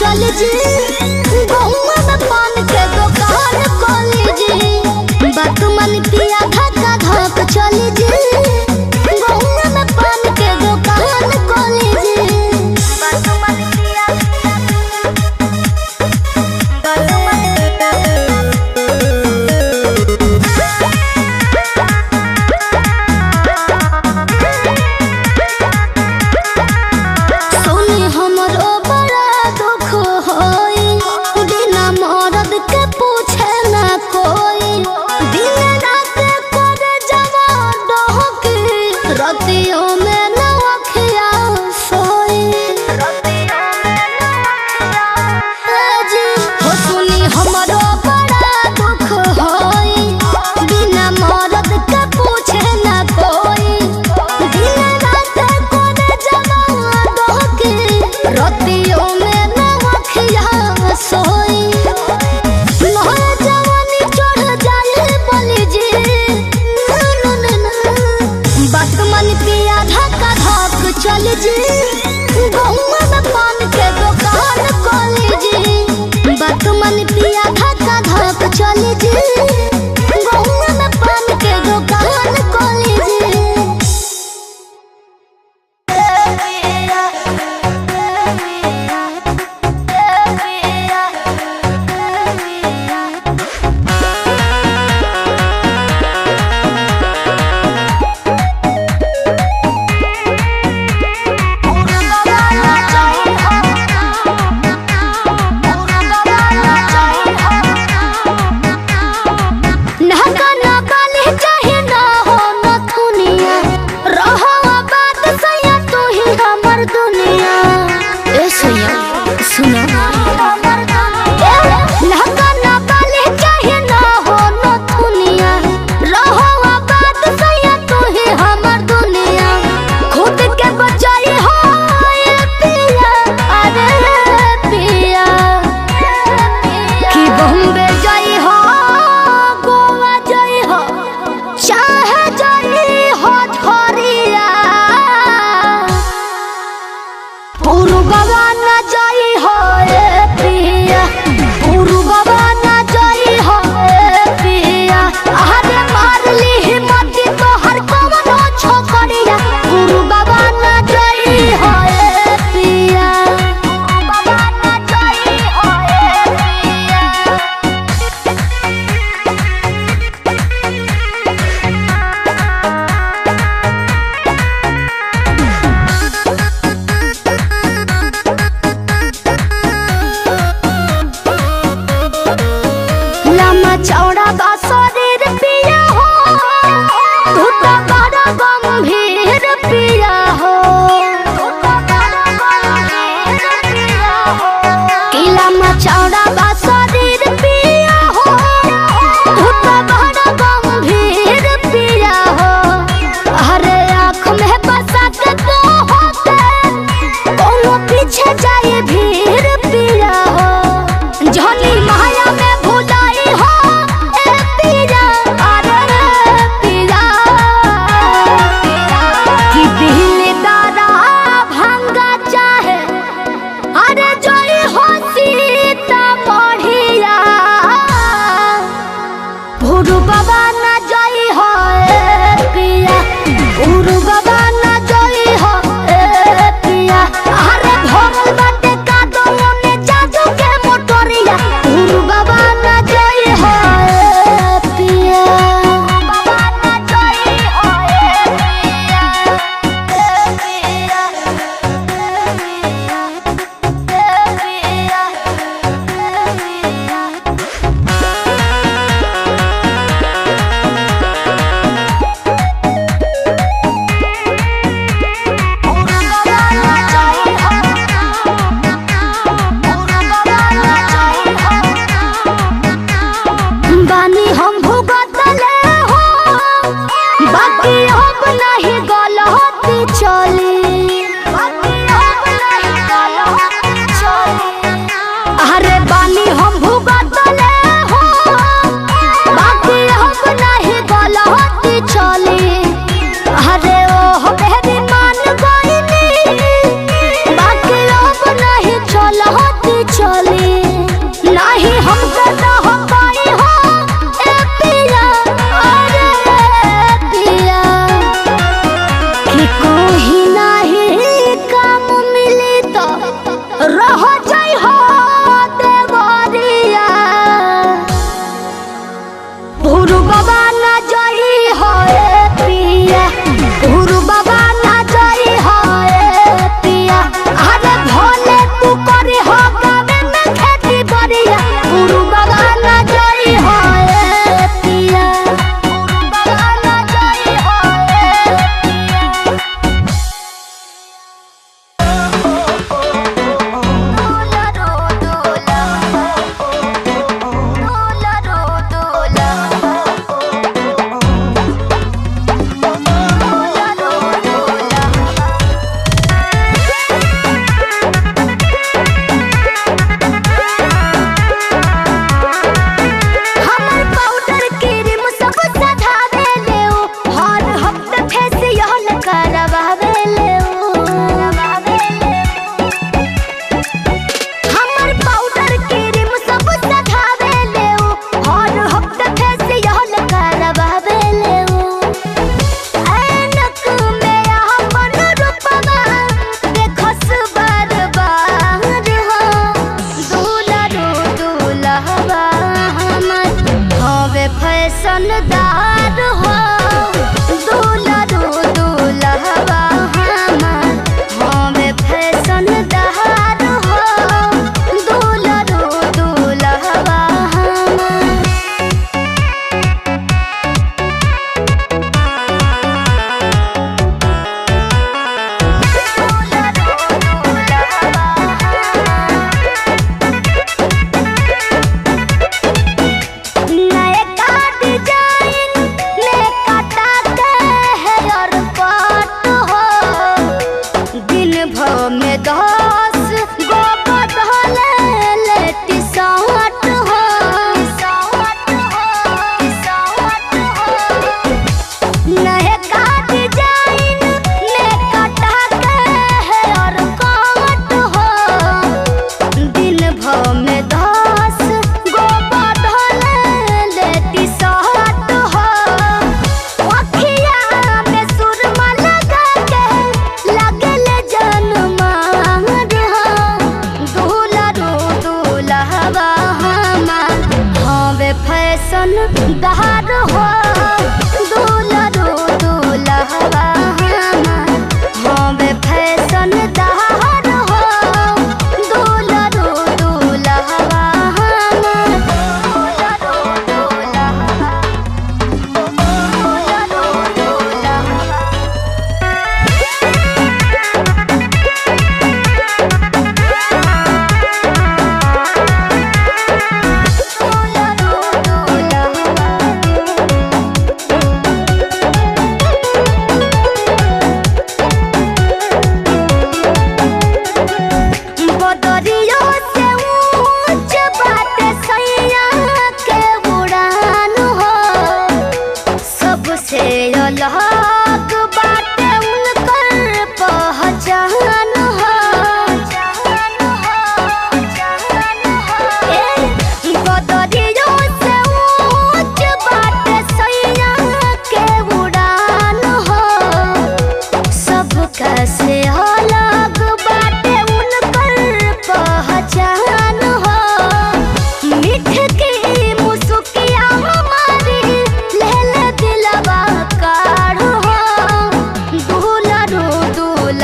चल जी गहुआ में पान के दुकान खोली जी बात मन पिया धक्का धक चल जी गहुआ में पान के दुकान खोली जी बात मन पिया चल जी गहुआ में पान के दुकान खोली जी बात मन पिया धक्का धक चल जी गहुआ में पान के दुकान खोली जी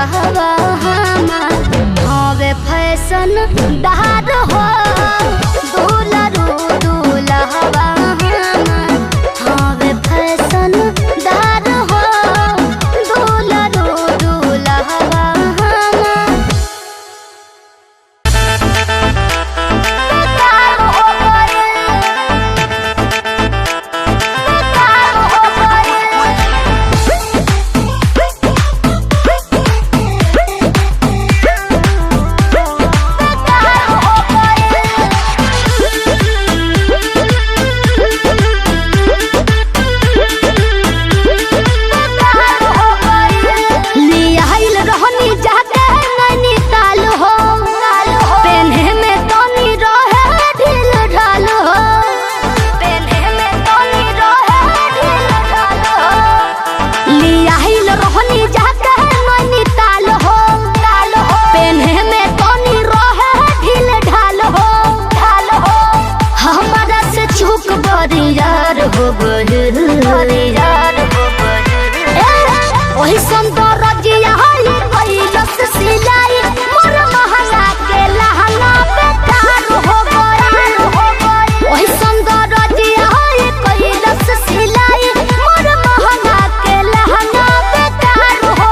दूल्हा हवे फैशन दार हो दूल्हा हवे फैशन दार हो दूल्हा वही सुंदर रजिया कैलस सिलाई मोर महंगा के लहंगा बेकार हो गई वही सुंदर रजिया कैलस सिलाई मोर महंगा के लहंगा बेकार हो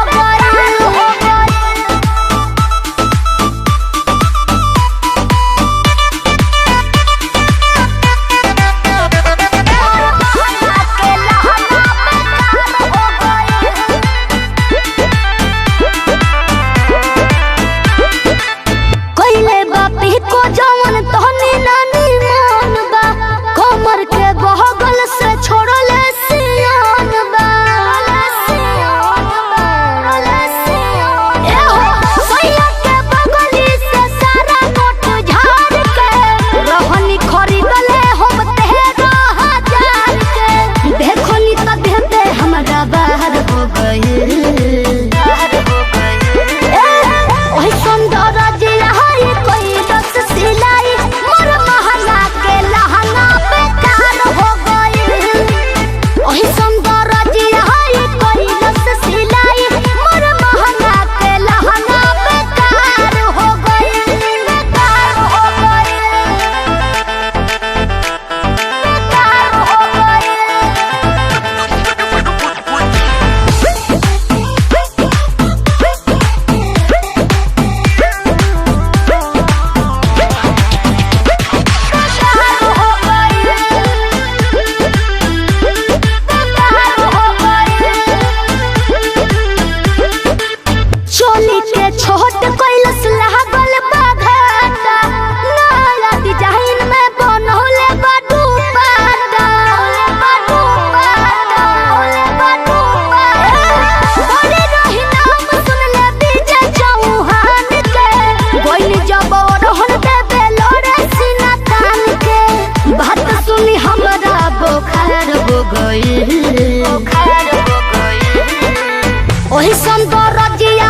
वही सुंदर रजिया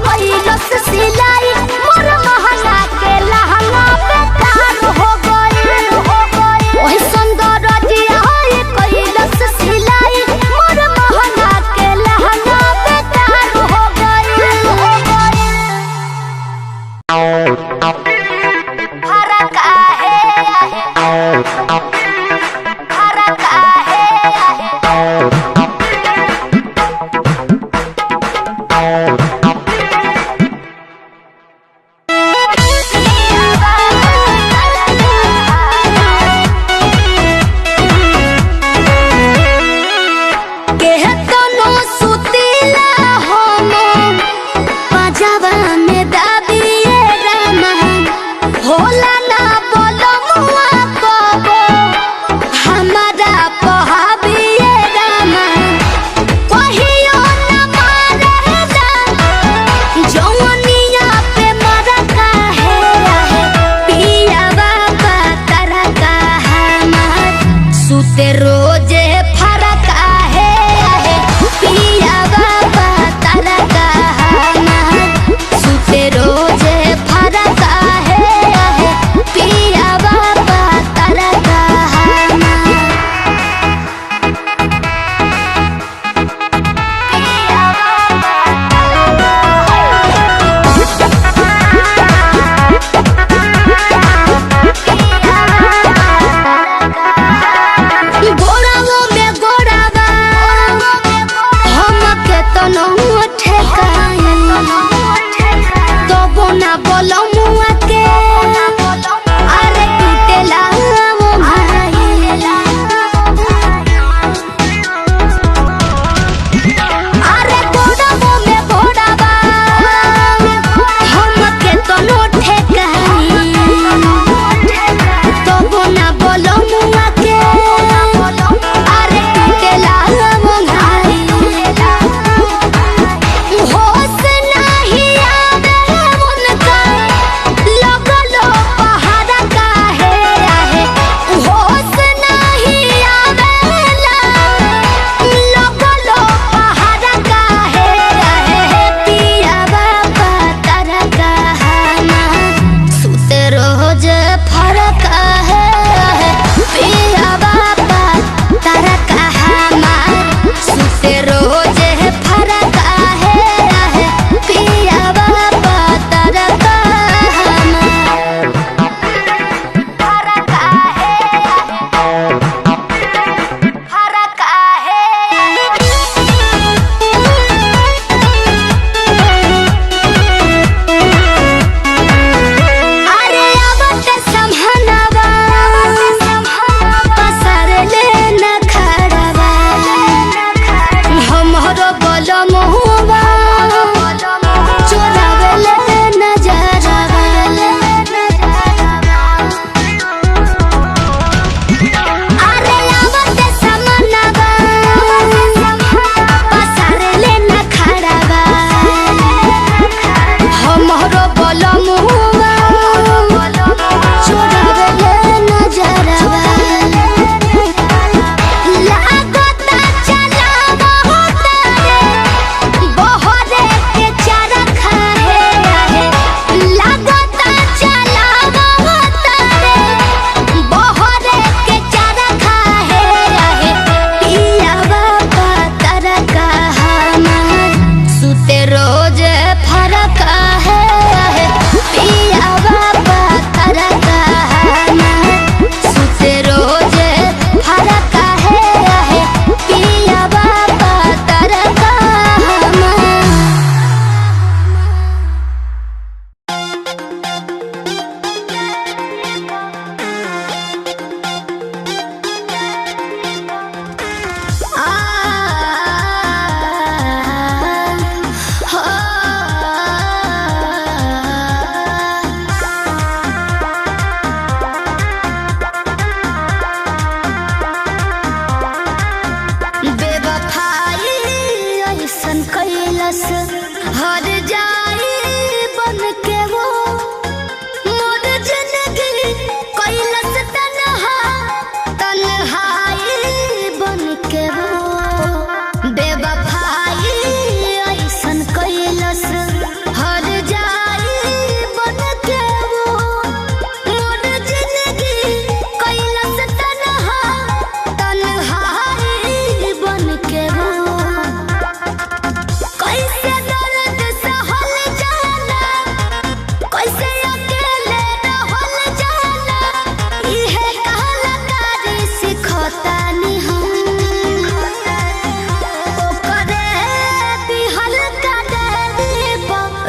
कैलस सिलाई मोर महंगा के लहंगा बेकार हो गई वही सुंदर रजिया कैलस सिलाई मोर महंगा के लहंगा बेकार हो गई फरक में दाबिए राम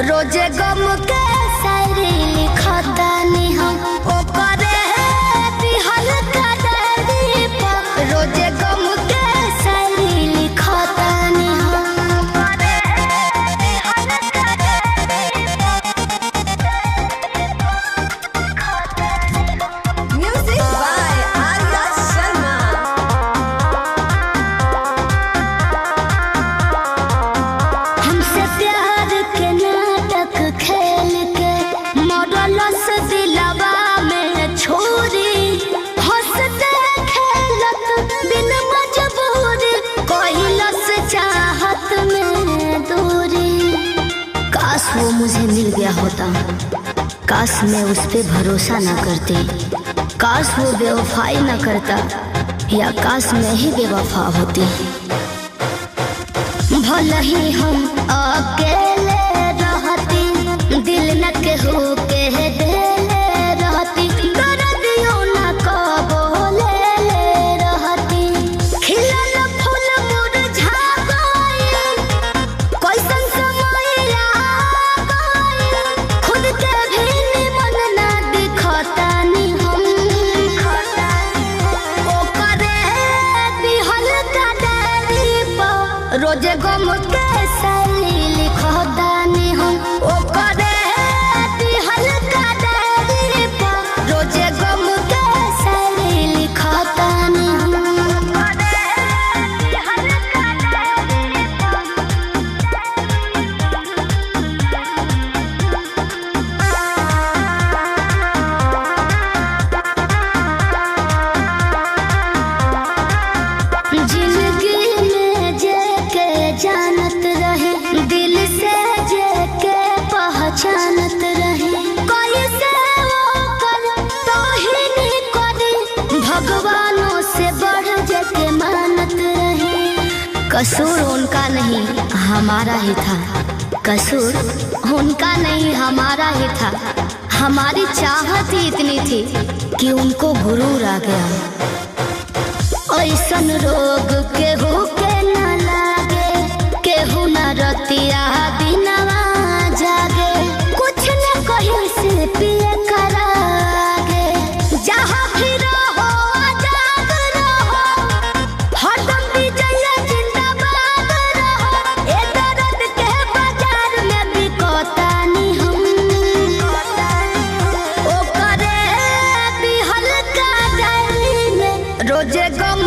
रोजे गम के शायरी लिखतानी हम ओकरे दिहल का डायरी पर रोजे गम के शायरी लिखतानी हम ओकरे दिहल का डायरी पर म्यूजिक बाय आर्या शर्मा। हमसे प्यार के नाटक खेल के मॉडलस दिलवा में छोरी हंसते खेलत बिन मजबूरी कोहिलस चाहत में दूरी। काश वो मुझे मिल गया होता, काश मैं उस पे भरोसा ना करती, काश वो बेवफाई ना करता, या काश मैं ही बेवफा होती। भले ही हम अकेले रहती दिल न केहू के देले रहती दर्दियों न कबो ले रहती। खिलल फूल मुरझा गइल कैसन समय आ गइल खुद के भी निमन ना दिखतानी हम ओकरे दिहल का डायरी पर रोजे गम के शायरी लिखतानी हम ओकरे दिहल का डायरी पर रोजे गम के शायरी लिखतानी हम ओकरे दिहल का डायरी जिंदगी में जे के जानत रहे दिल से जे के पहचानत रहे कोई से वो कर तो ही नहीं करे भगवानों से बढ़ जे के मानत रहे। कसूर उनका नहीं हमारा ही था, कसूर उनका नहीं हमारा ही था। हमारी चाहत ही इतनी थी कि उनको गुरूर आ गया। ऐसन रोग केहू के न लागे केहू न रतिया दिनवा जागे कुछ न कहीं से पिए करागे। जहाँ भी रहो आजाद रहो हरदम विजय जिंदाबाद रहो। ए दर्द के बाजार में बिकतानी हम ओकरे दिहल का डायरी में रोजे गम